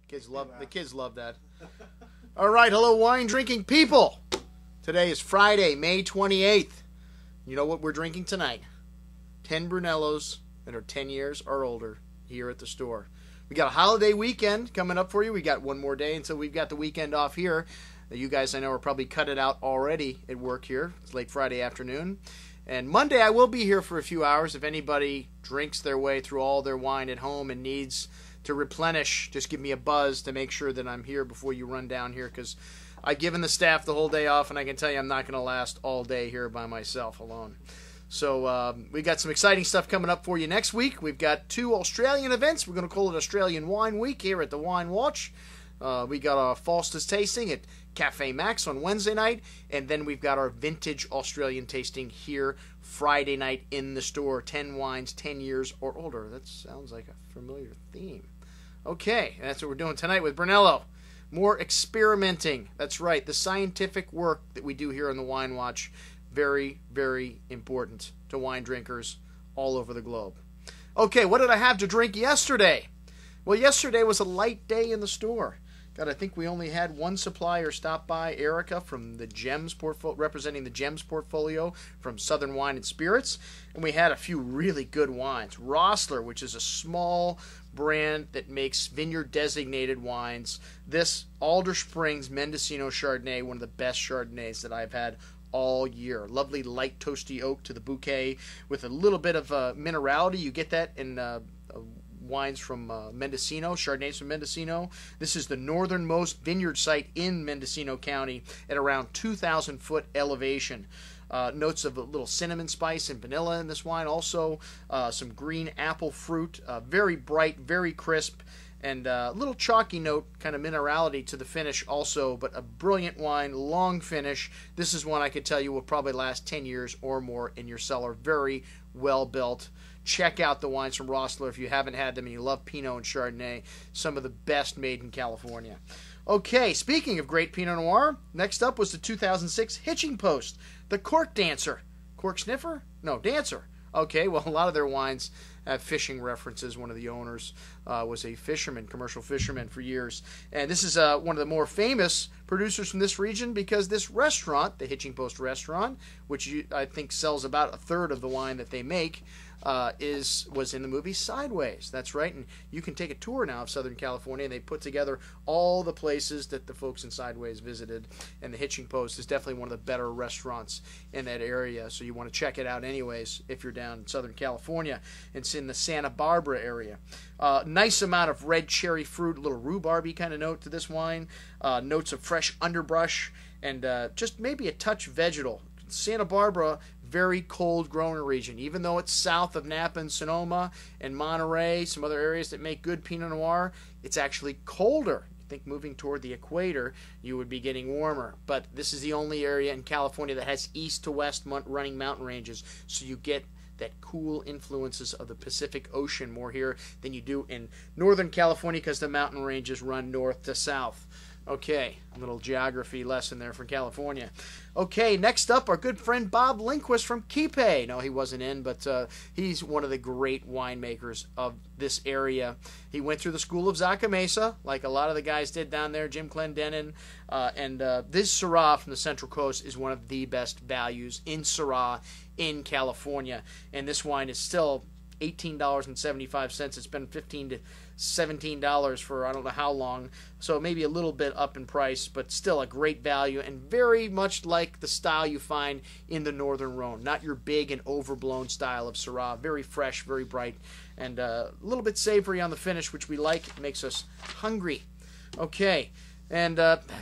The kids love that. All right, hello, wine drinking people. Today is Friday, May 28th. You know what we're drinking tonight? 10 Brunellos that are 10 years or older here at the store. We got a holiday weekend coming up for you. We got one more day until we've got the weekend off here. You guys, I know, are probably cut it out already at work here. It's late Friday afternoon. And Monday I will be here for a few hours. If anybody drinks their way through all their wine at home and needs to replenish, just give me a buzz to make sure that I'm here before you run down here, because I've given the staff the whole day off, and I can tell you I'm not going to last all day here by myself alone. So we got some exciting stuff coming up for you next week. We've got 2 Australian events. We're going to call it Australian Wine Week here at the Wine Watch. We got our Foster's tasting at Cafe Max on Wednesday night, and then we've got our vintage Australian tasting here Friday night in the store. 10 wines, 10 years or older. That sounds like a familiar theme. Okay, that's what we're doing tonight with Brunello. More experimenting. That's right, the scientific work that we do here on the Wine Watch. Very, very important to wine drinkers all over the globe. Okay, what did I have to drink yesterday? Well, yesterday was a light day in the store. God, I think we only had one supplier stop by, Erica from the Gems portfolio, representing the Gems portfolio from Southern Wine and Spirits, and we had a few really good wines. Rossler, which is a small brand that makes vineyard-designated wines. This Alder Springs Mendocino Chardonnay, one of the best Chardonnays that I've had all year. Lovely light toasty oak to the bouquet with a little bit of minerality. You get that in wines from Mendocino, Chardonnays from Mendocino. This is the northernmost vineyard site in Mendocino County at around 2,000 foot elevation. Notes of a little cinnamon spice and vanilla in this wine. Also some green apple fruit. Very bright, very crisp, and a little chalky note, kind of minerality to the finish also, but a brilliant wine, long finish. This is one I could tell you will probably last 10 years or more in your cellar. Very well built. Check out the wines from Rossler if you haven't had them and you love Pinot and Chardonnay. Some of the best made in California. Okay, speaking of great Pinot Noir, next up was the 2006 Hitching Post, the Cork Dancer. Cork Sniffer? No, Dancer. Okay, well, a lot of their wines have fishing references. One of the owners was a fisherman, commercial fisherman for years. And this is one of the more famous producers from this region because this restaurant, the Hitching Post restaurant, which I think sells about a third of the wine that they make, was in the movie Sideways. That's right, and you can take a tour now of Southern California, and they put together all the places that the folks in Sideways visited, and the Hitching Post is definitely one of the better restaurants in that area, so you want to check it out anyways if you're down in Southern California. It's in the Santa Barbara area. Nice amount of red cherry fruit, a little rhubarby kind of note to this wine, notes of fresh underbrush, and just maybe a touch vegetal. Santa Barbara, very cold growing region. Even though it's south of Napa and Sonoma and Monterey, some other areas that make good Pinot Noir, it's actually colder. You think moving toward the equator, you would be getting warmer. But this is the only area in California that has east to west running mountain ranges, so you get that cool influences of the Pacific Ocean more here than you do in Northern California because the mountain ranges run north to south. Okay, a little geography lesson there for California. Okay, next up, our good friend Bob Lindquist from Kipe. No, he wasn't in, but he's one of the great winemakers of this area. He went through the school of Zaca Mesa, like a lot of the guys did down there, Jim Clendenin. And this Syrah from the Central Coast is one of the best values in Syrah in California. And this wine is still $18.75. It's been $15 to $17 for I don't know how long, so maybe a little bit up in price, but still a great value and very much like the style you find in the Northern Rhone. Not your big and overblown style of Syrah. Very fresh, very bright, and a little bit savory on the finish, which we like. It makes us hungry. Okay. And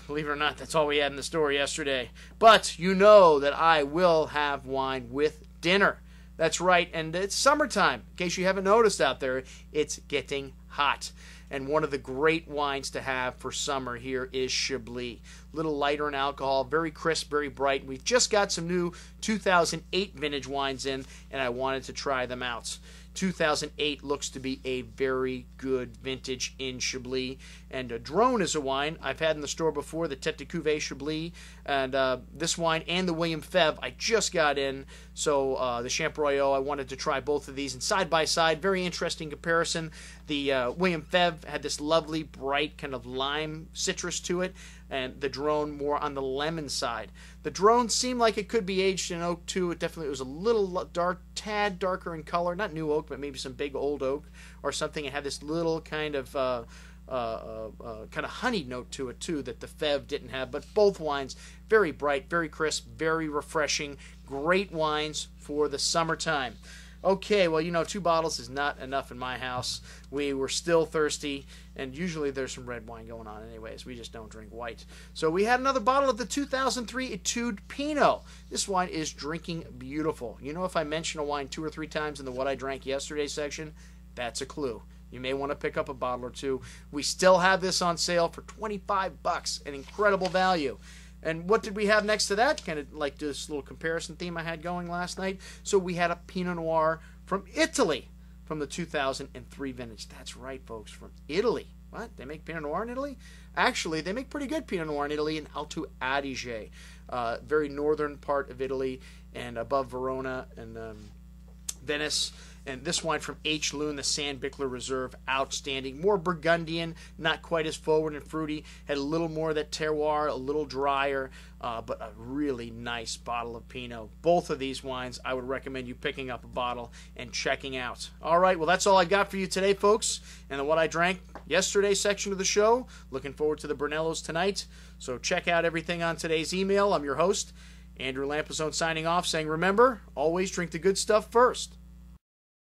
believe it or not, that's all we had in the store yesterday. But you know that I will have wine with dinner. That's right, and it's summertime. In case you haven't noticed out there, it's getting hot. And one of the great wines to have for summer here is Chablis. A little lighter in alcohol, very crisp, very bright. We've just got some new 2008 vintage wines in, and I wanted to try them out. 2008 looks to be a very good vintage in Chablis. And Droin is a wine I've had in the store before, the Tête de Cuvée Chablis. And this wine and the William Fevre I just got in. So the Champ Royaux, I wanted to try both of these. And side by side, very interesting comparison. The William Fevre had this lovely, bright kind of lime citrus to it, and the Droin more on the lemon side. The Droin seemed like it could be aged in oak too. It definitely was a little tad darker in color, not new oak, but maybe some big old oak or something. It had this little kind of honey note to it too that the Fevre didn't have. But both wines very bright, very crisp, very refreshing, great wines for the summertime. Okay, well, 2 bottles is not enough in my house. We were still thirsty, and usually there's some red wine going on anyways. We just don't drink white. So we had another bottle of the 2003 Etude Pinot. This wine is drinking beautiful. If I mention a wine 2 or 3 times in the What I Drank Yesterday section, that's a clue. You may want to pick up a bottle or two. We still have this on sale for $25, an incredible value. And what did we have next to that? Kind of like this little comparison theme I had going last night. So we had a Pinot Noir from Italy from the 2003 vintage. That's right, folks, from Italy. What? They make Pinot Noir in Italy? Actually, they make pretty good Pinot Noir in Italy in Alto Adige, very northern part of Italy, and above Verona and Venice. And this wine from H.Lun, the Sandbichler Reserve, outstanding. More Burgundian, not quite as forward and fruity. Had a little more of that terroir, a little drier, but a really nice bottle of Pinot. Both of these wines, I would recommend you picking up a bottle and checking out. All right, well, that's all I got for you today, folks. And the What I Drank Yesterday section of the show. Looking forward to the Brunellos tonight. So check out everything on today's email. I'm your host, Andrew Lampazone, signing off, saying, remember, always drink the good stuff first.